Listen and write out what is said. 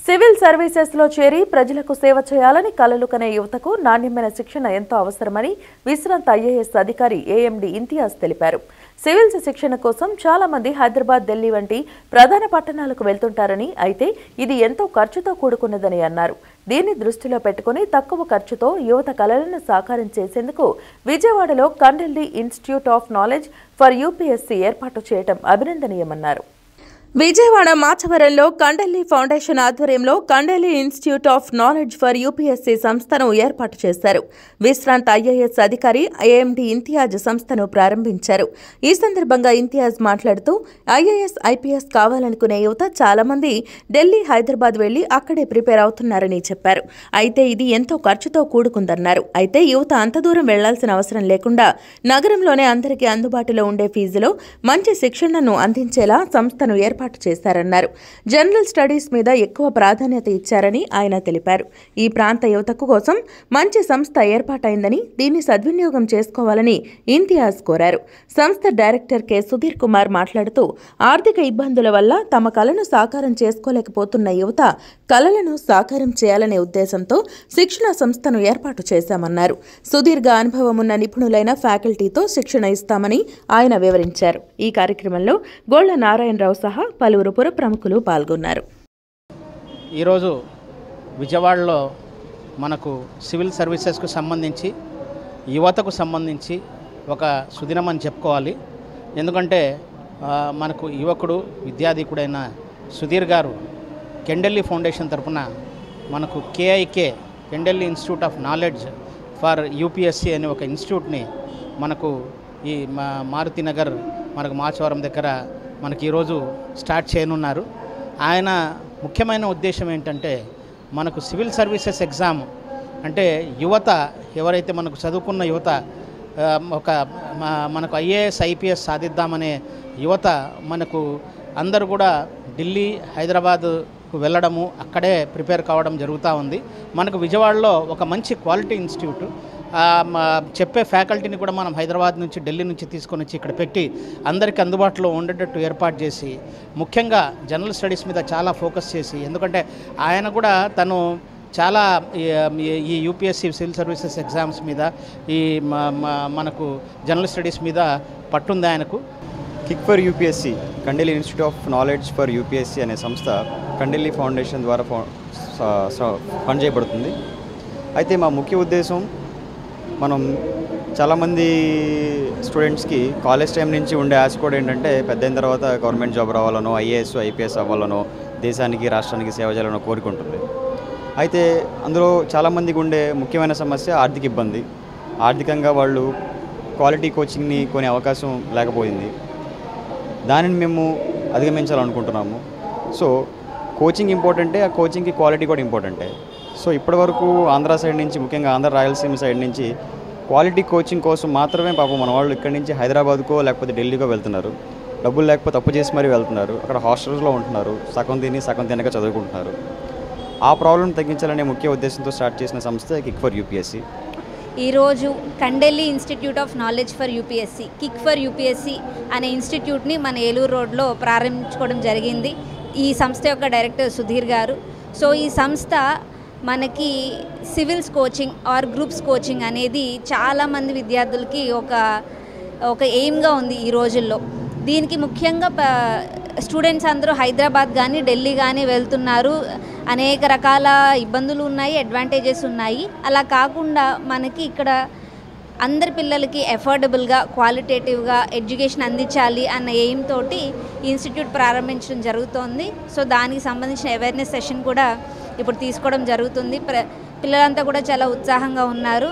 Civil services లో చేరి ప్రజలకు సేవ చేయాలని కలలు కనే యువతకు నాణ్యమైన శిక్షణ ఎంతో అవసరమని విశ్రాంత ఐఏఎస్ అధికారి ఏఎండి ఇంతియాజ్ తెలిపారు. సివిల్స్ శిక్షణ కోసం చాలా మంది హైదరాబాద్, ఢిల్లీ వంటి ప్రధాన పట్టణాలకు వెళ్తుంటారని, అయితే ఇది ఎంతో ఖర్చుతో కూడుకున్నదని అన్నారు. దీన్ని దృష్టిలో పెట్టుకుని తక్కువ ఖర్చుతో యువత కలలను సాకారం చేసేందుకు విజయవాడలో Kandelli institute of knowledge for UPSC ఏర్పాటు చేయడం అభినందనీయమన్నారు. విజయవాడ మాచవరంలో కండెల్లి ఫౌండేషన్ ఆధ్వర్యంలో Kandelli institute of knowledge for UPSC సంస్థను ఏర్పాటు చేశారు. విశ్రాంత ఐఏఎస్ అధికారి ఏఎండి ఇంతియాజ్ సంస్థను ప్రారంభించారు. ఈ సందర్భంగా ఇంతియాజ్ మాట్లాడుతూ, ఐఏఎస్, ఐపీఎస్ కావాలనుకునే యువత చాలా మంది ఢిల్లీ, హైదరాబాద్ వెళ్లి అక్కడే ప్రిపేర్ అవుతున్నారని చెప్పారు. అయితే ఇది ఎంతో ఖర్చుతో కూడుకుందన్నారు. అయితే యువత అంత దూరం వెళ్లాల్సిన అవసరం లేకుండా నగరంలోనే అందరికీ అందుబాటులో ఉండే ఫీజులో మంచి శిక్షణను అందించేలా సంస్థను ఏర్పాటు చేశారన్నారు. జనరల్ స్టడీస్ మీద ఎక్కువ ప్రాధాన్యత ఇచ్చారని ఆయన తెలిపారు. ఈ ప్రాంత యువతకు కోసం మంచి సంస్థ ఏర్పాటైందని, దీన్ని సద్వినియోగం చేసుకోవాలని ఇంతియాజ్ కోరారు. సంస్థ డైరెక్టర్ కె సుధీర్ కుమార్ మాట్లాడుతూ, ఆర్థిక ఇబ్బందుల వల్ల తమ కలను సాకారం చేసుకోలేకపోతున్న యువత కలలను సాకారం చేయాలనే ఉద్దేశంతో శిక్షణ సంస్థను ఏర్పాటు చేశామన్నారు. సుదీర్ఘ అనుభవం ఉన్న నిపుణులైన ఫ్యాకల్టీతో శిక్షణ ఇస్తామని ఆయన వివరించారు. ఈ కార్యక్రమంలో గోళ్ల నారాయణరావు సహా పలువురు పుర ప్రముఖులు పాల్గొన్నారు. ఈరోజు విజయవాడలో మనకు సివిల్ సర్వీసెస్కు సంబంధించి, యువతకు సంబంధించి ఒక సుదినం అని చెప్పుకోవాలి. ఎందుకంటే మనకు యువకుడు, విద్యాధికుడైన సుధీర్ గారు కెండెల్లి ఫౌండేషన్ తరఫున మనకు KIK Kendelli institute of knowledge for UPSC అనే ఒక ఇన్స్టిట్యూట్ని మనకు ఈ మారుతినగర్ మనకు మాచవరం దగ్గర మనకి ఈరోజు స్టార్ట్ చేయనున్నారు. ఆయన ముఖ్యమైన ఉద్దేశం ఏంటంటే, మనకు సివిల్ సర్వీసెస్ ఎగ్జామ్ అంటే యువత ఎవరైతే మనకు చదువుకున్న యువత మనకు ఐఏఎస్, ఐపీఎస్ సాధిద్దామనే యువత మనకు అందరూ కూడా ఢిల్లీ, హైదరాబాద్కు వెళ్ళడము, అక్కడే ప్రిపేర్ కావడం జరుగుతూ ఉంది. మనకు విజయవాడలో ఒక మంచి క్వాలిటీ ఇన్స్టిట్యూట్, చెప్పే ఫ్యాకల్టీని కూడా మనం హైదరాబాద్ నుంచి, ఢిల్లీ నుంచి తీసుకొని వచ్చి ఇక్కడ పెట్టి అందరికీ అందుబాటులో ఉండేటట్టు ఏర్పాటు చేసి, ముఖ్యంగా జనరల్ స్టడీస్ మీద చాలా ఫోకస్ చేసి, ఎందుకంటే ఆయన కూడా తను చాలా ఈ యూపీఎస్సీ సివిల్ సర్వీసెస్ ఎగ్జామ్స్ మీద, ఈ మనకు జనరల్ స్టడీస్ మీద పట్టుంది ఆయనకు. KIK for UPSC, Kandelli institute of knowledge for UPSC అనే సంస్థ కండెల్లి ఫౌండేషన్ ద్వారా ఫండ్ చేయబడుతుంది. అయితే మా ముఖ్య ఉద్దేశం, మనం చాలామంది స్టూడెంట్స్కి కాలేజ్ టైం నుంచి ఉండే ఆశ కూడా ఏంటంటే, పెద్ద అయిన తర్వాత గవర్నమెంట్ జాబ్ రావాలనో, ఐఏఎస్, ఐపీఎస్ అవ్వాలనో, దేశానికి, రాష్ట్రానికి సేవ చేయాలనో కోరుకుంటుంది. అయితే అందులో చాలామందికి ఉండే ముఖ్యమైన సమస్య ఆర్థిక ఇబ్బంది. ఆర్థికంగా వాళ్ళు క్వాలిటీ కోచింగ్ని కొనే అవకాశం లేకపోయింది. దానిని మేము అధిగమించాలనుకుంటున్నాము. సో కోచింగ్ ఇంపార్టెంటే, ఆ కోచింగ్కి క్వాలిటీ కూడా ఇంపార్టెంటే. సో ఇప్పటివరకు ఆంధ్ర సైడ్ నుంచి, ముఖ్యంగా ఆంధ్ర రాయలసీమ సైడ్ నుంచి క్వాలిటీ కోచింగ్ కోసం మాత్రమే పాపం మన వాళ్ళు ఇక్కడి నుంచి హైదరాబాద్కో లేకపోతే ఢిల్లీకో వెళ్తున్నారు. డబ్బులు లేకపోతే అప్పు చేసి మరీ వెళ్తున్నారు. అక్కడ హాస్టల్స్లో ఉంటున్నారు. సగం తిని సగం తినక చదువుకుంటున్నారు. ఆ ప్రాబ్లం తగ్గించాలనే ముఖ్య ఉద్దేశంతో స్టార్ట్ చేసిన సంస్థ కిక్ ఫర్ యూపీఎస్సీ. ఈరోజు Kandelli institute of knowledge for UPSC, KIK for UPSC అనే ఇన్స్టిట్యూట్ని మన ఏలూరు రోడ్లో ప్రారంభించుకోవడం జరిగింది. ఈ సంస్థ యొక్క డైరెక్టర్ సుధీర్ గారు. సో ఈ సంస్థ మనకి civils coaching or groups coaching అనేది చాలామంది విద్యార్థులకి ఒక ఎయిమ్గా ఉంది ఈ రోజుల్లో. దీనికి ముఖ్యంగా స్టూడెంట్స్ అందరూ హైదరాబాద్ కానీ, ఢిల్లీ కానీ వెళ్తున్నారు. అనేక రకాల ఇబ్బందులు ఉన్నాయి, అడ్వాంటేజెస్ ఉన్నాయి. అలా కాకుండా మనకి ఇక్కడ అందరి పిల్లలకి ఎఫోర్డబుల్గా, క్వాలిటేటివ్గా ఎడ్యుకేషన్ అందించాలి అన్న ఎయిమ్ తోటి ఇన్స్టిట్యూట్ ప్రారంభించడం జరుగుతోంది. సో దానికి సంబంధించిన అవేర్నెస్ సెషన్ కూడా ఇప్పుడు తీసుకోవడం జరుగుతుంది. పిల్లలంతా కూడా చాలా ఉత్సాహంగా ఉన్నారు.